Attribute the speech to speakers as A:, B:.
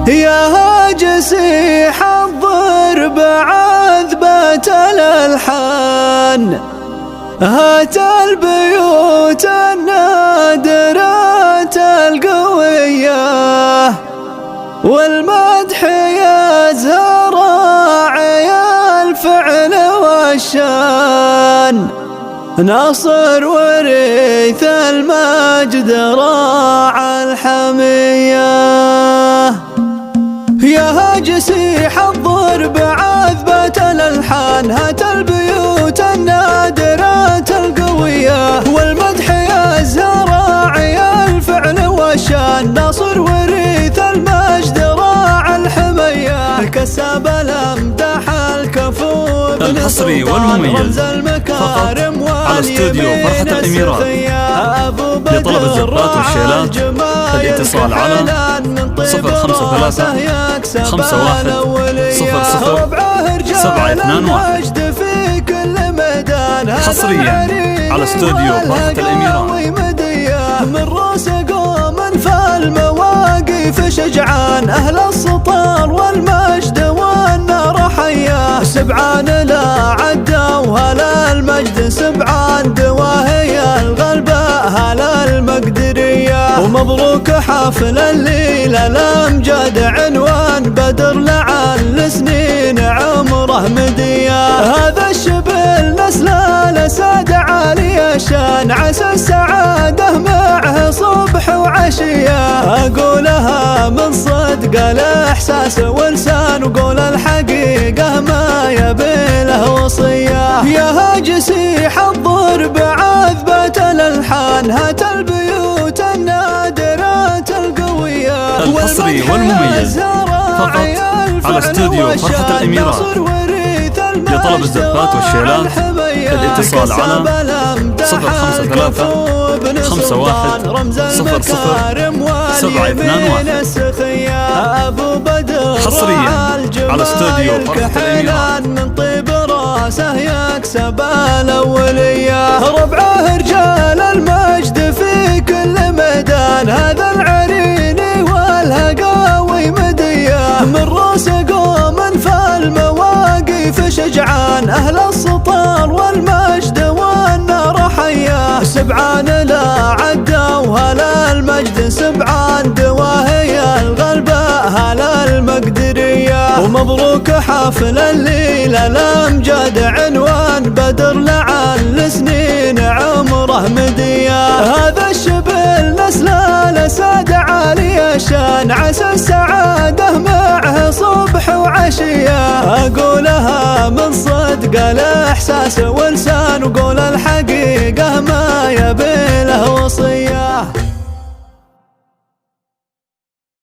A: يا هاجسي حضر بعذبة الألحان، هات البيوت النادرات القوية، والمدح يزهر راعي الفعل والشان، ناصر وريث المجد راعى الحمية. يا هاجسي حضر بعذبة الألحان، هات البيوت النادرات القوية، والمدح يزهر راعي الفعل والشان، ناصر وريث المجد راعى الحمية، كسب الأمدح الكفو
B: الحصري والمميز فقط على استوديو فرحة الإميرات. لطلب الزبات والشيلات الاتصال على 053 51 00 721. حصريا على استوديو فرحة الإميرات.
A: من راس قوم فالمواقف شجعان، أهل السطار والمجد والنار حياه، سبعان لا عدا وهلا المجد سبعان، دواهي الغلبة هلا المقدرية، ومبروك حفل الليلة الأمجاد عنوان بدر لعل سنين عمره مدية، هذا الشبل نسل الأسد عالي الشان، عسى السعادة معه صبح وعشية، أقولها من صدق الإحساس ولسان، وقول الحقيقة ما يبي له وصية. يا هاجسي حضر بعذبة الألحان، هات البيوت النادرات القوية،
B: الحصري والمميز فقط على استوديو فرحة الإميرات. لطلب الزبات والشيلات الاتصال على 053 51 00 721. حصريا على استوديو فرحة الإميرات.
A: من طيب راسه يكسب الأولية، ربعه رجال المجد في كل ميدان، هذا العريني والهقاوي مدية، من راس قوم فالمواقف شجعان، أهل السطار والمجد والنار حياه، سبعان لا عدا وهلا المجد سبعان، دواهي الغلبة هلا المقدرية، ومبروك حفل الليلة الأمجاد عنوان بدر لعل سنين عمره مدية، هذا الشبل نسل الأسد عالي الشان، عسى السعادة معه صبح وعشية، أقولها من صدق الإحساس ولسان، وقول الحقيقة ما يبي له